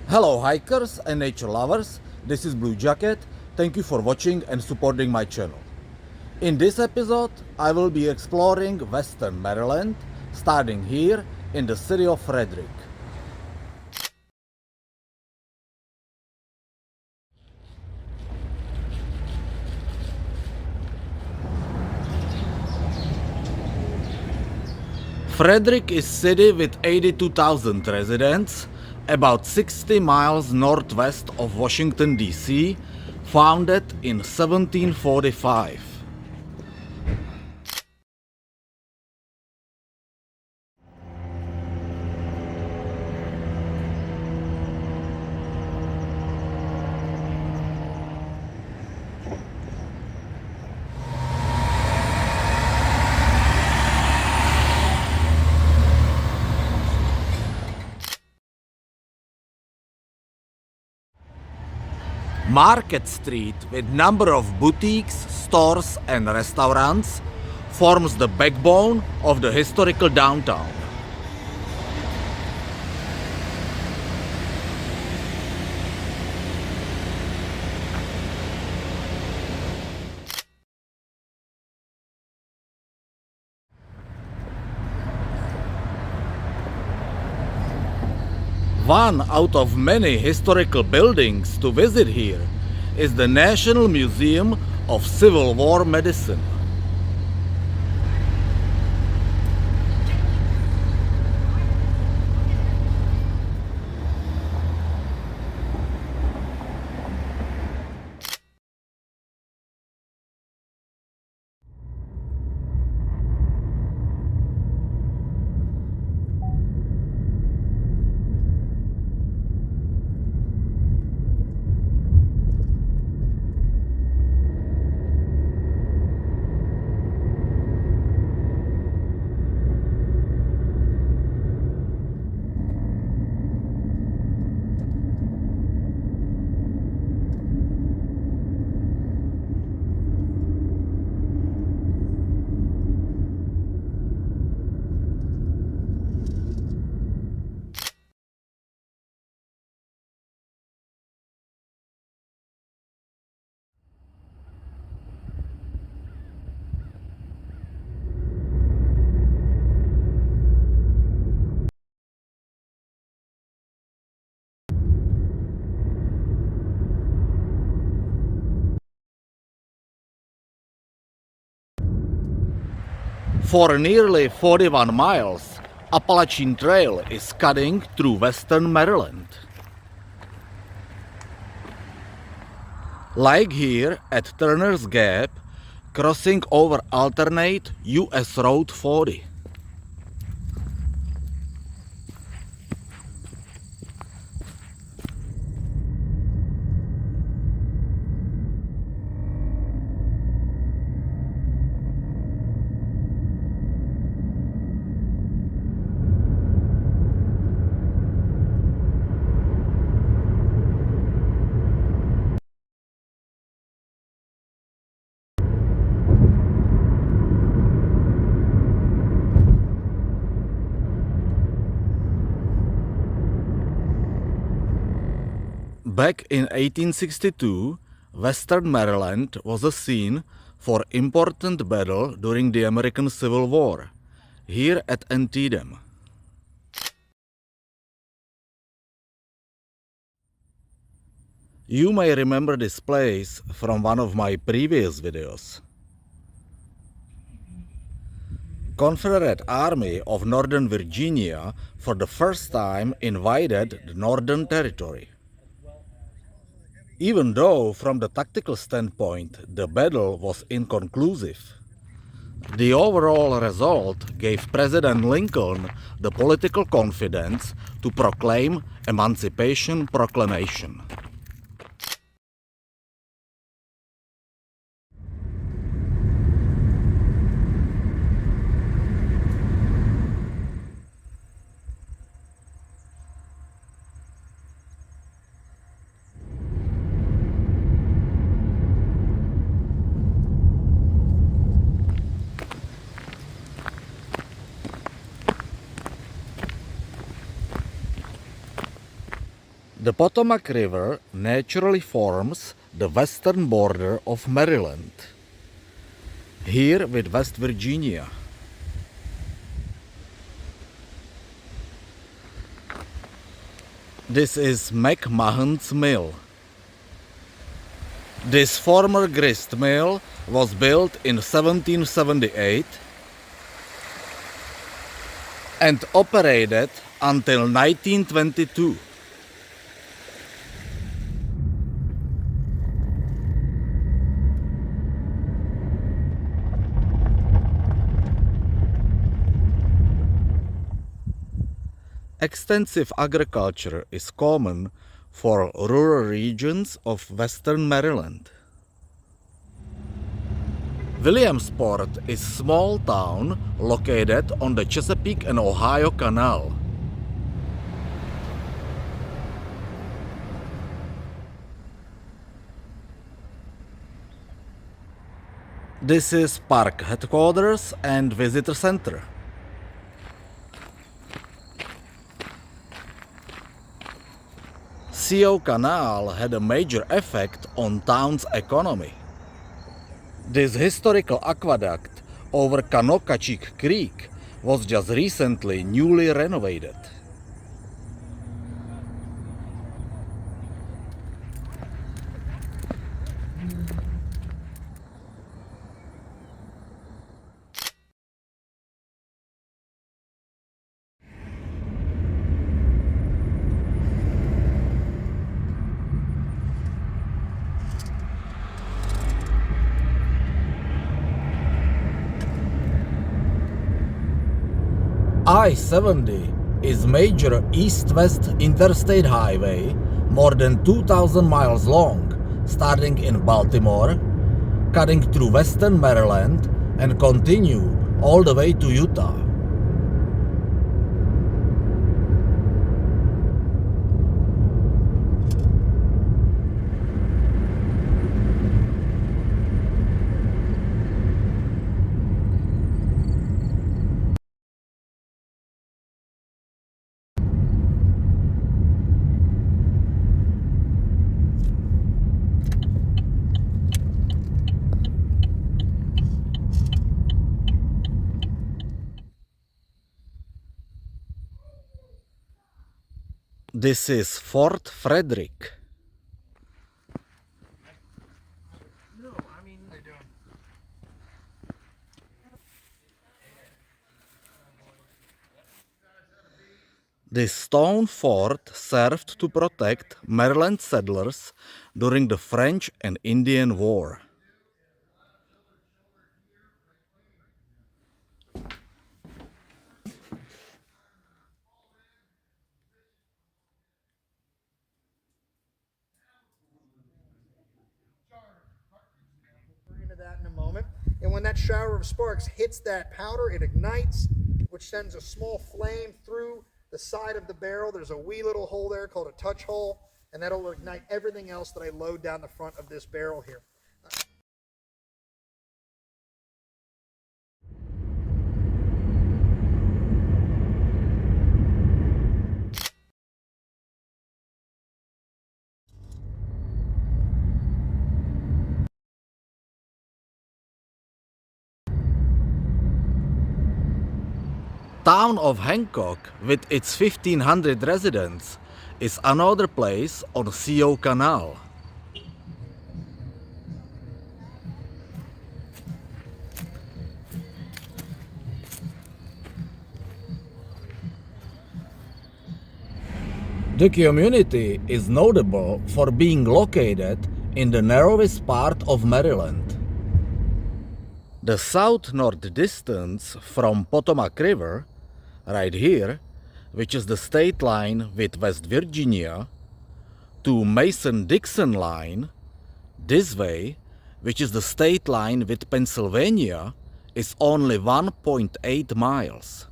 Hello hikers and nature lovers, this is Blue Jacket. Thank you for watching and supporting my channel. In this episode, I will be exploring Western Maryland, starting here in the city of Frederick. Frederick is a city with 82,000 residents, about 60 miles northwest of Washington, D.C., founded in 1745. Market Street, with number of boutiques, stores and restaurants, forms the backbone of the historical downtown. One out of many historical buildings to visit here is the National Museum of Civil War Medicine. For nearly 41 miles, Appalachian Trail is cutting through western Maryland. Like here at Turner's Gap, crossing over alternate US Road 40. Back in 1862, Western Maryland was a scene for important battle during the American Civil War, here at Antietam. You may remember this place from one of my previous videos. Confederate Army of Northern Virginia for the first time invaded the Northern Territory. Even though from the tactical standpoint the battle was inconclusive, the overall result gave President Lincoln the political confidence to proclaim Emancipation Proclamation. The Potomac River naturally forms the western border of Maryland, here with West Virginia. This is McMahon's Mill. This former grist mill was built in 1778 and operated until 1922. Extensive agriculture is common for rural regions of western Maryland. Williamsport is a small town located on the Chesapeake and Ohio Canal. This is park headquarters and visitor center. CO Canal had a major effect on town's economy. This historical aqueduct over Canocachik Creek was just recently newly renovated. I-70 is major east-west interstate highway, more than 2,000 miles long, starting in Baltimore, cutting through western Maryland, and continue all the way to Utah. This is Fort Frederick. This stone fort served to protect Maryland settlers during the French and Indian War. Into that in a moment. And when that shower of sparks hits that powder, it ignites, which sends a small flame through the side of the barrel. There's a wee little hole there called a touch hole, and that'll ignite everything else that I load down the front of this barrel here. Town of Hancock, with its 1,500 residents, is another place on CO Canal. The community is notable for being located in the narrowest part of Maryland. The south-north distance from Potomac River, right here, which is the state line with West Virginia, to Mason-Dixon line, this way, which is the state line with Pennsylvania, is only 1.8 miles.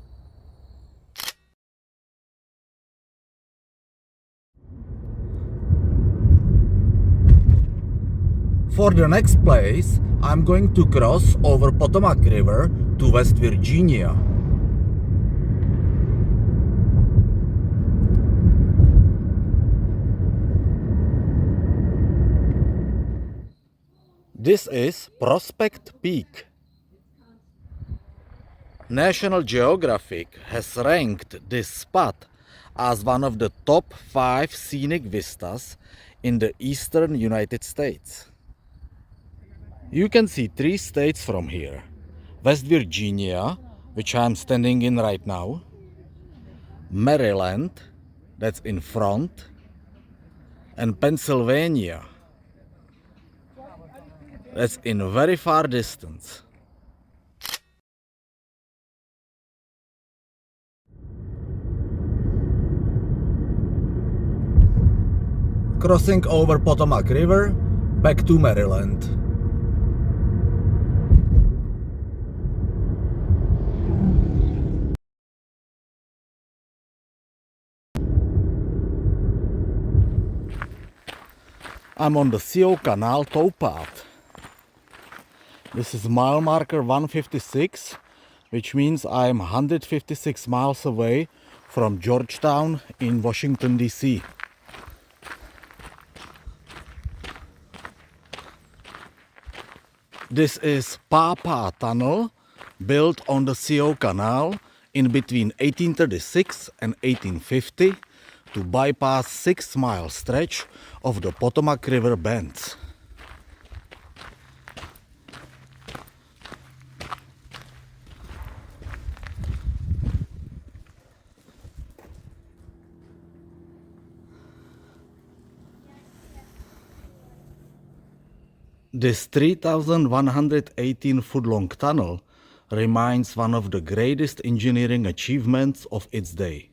For the next place, I'm going to cross over Potomac River to West Virginia. This is Prospect Peak. National Geographic has ranked this spot as one of the top 5 scenic vistas in the eastern United States. You can see 3 states from here: West Virginia, which I'm standing in right now, Maryland, that's in front, and Pennsylvania, that's in very far distance. Crossing over Potomac River, back to Maryland. I'm on the CO Canal towpath. This is mile marker 156, which means I'm 156 miles away from Georgetown in Washington, D.C. This is Papa Tunnel, built on the CO Canal in between 1836 and 1850 to bypass 6-mile stretch of the Potomac River bands. This 3,118-foot-long tunnel remains one of the greatest engineering achievements of its day.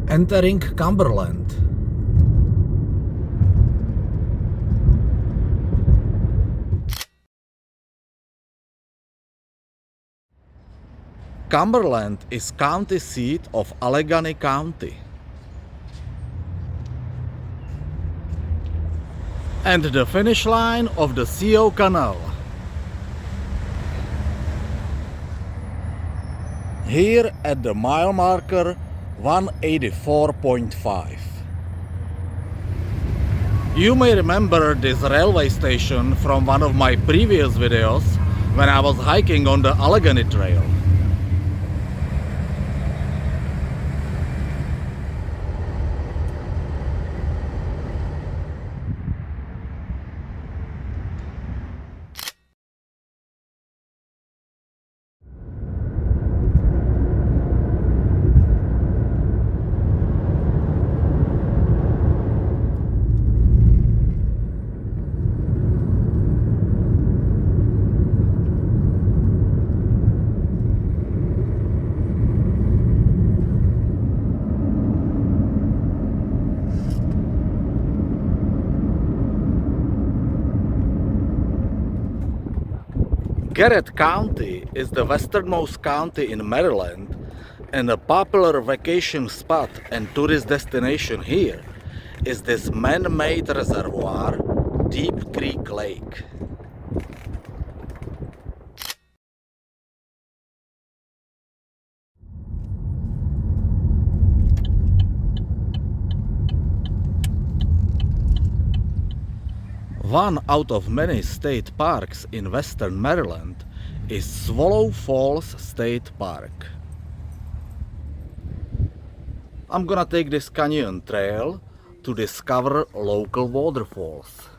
Entering Cumberland. Cumberland is county seat of Allegheny County. And the finish line of the CO Canal. Here at the mile marker 184.5. You may remember this railway station from one of my previous videos when I was hiking on the Allegheny Trail. Garrett County is the westernmost county in Maryland, and a popular vacation spot and tourist destination here is this man-made reservoir, Deep Creek Lake. One out of many state parks in western Maryland is Swallow Falls State Park. I'm gonna take this canyon trail to discover local waterfalls.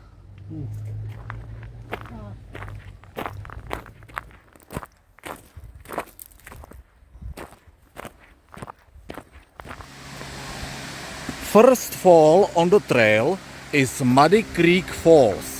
First fall on the trail is Muddy Creek Falls.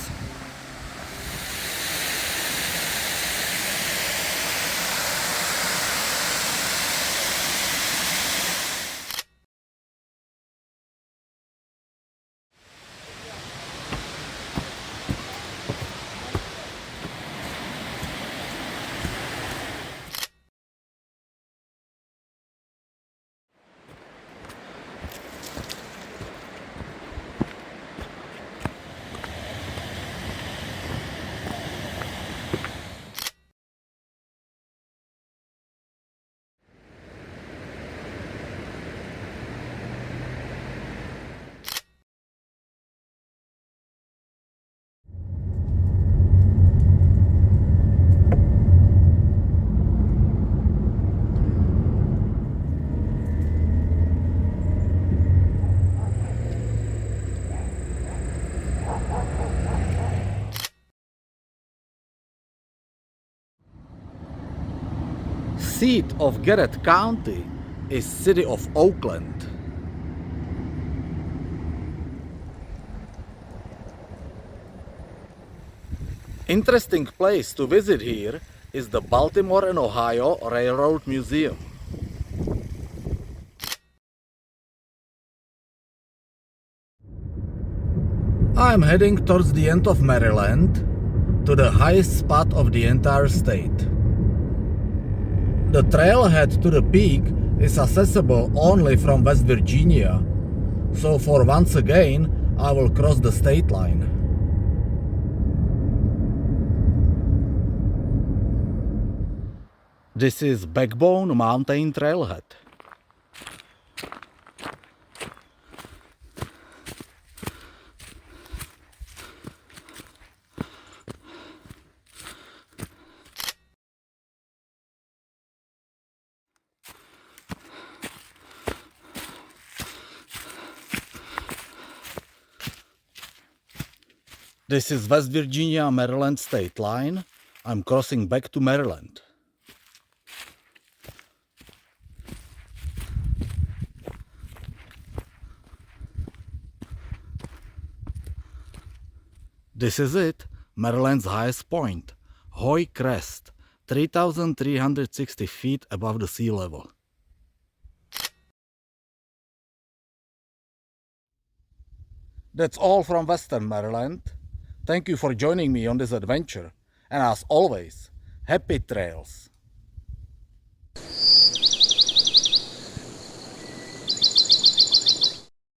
Seat of Garrett County is city of Oakland. Interesting place to visit here is the Baltimore and Ohio Railroad Museum. I'm heading towards the end of Maryland, to the highest spot of the entire state. The trailhead to the peak is accessible only from West Virginia, so for once again I will cross the state line. This is Backbone Mountain Trailhead. This is West Virginia-Maryland state line. I'm crossing back to Maryland. This is it, Maryland's highest point, Hoy Crest, 3,360 feet above the sea level. That's all from Western Maryland. Thank you for joining me on this adventure, and as always, happy trails!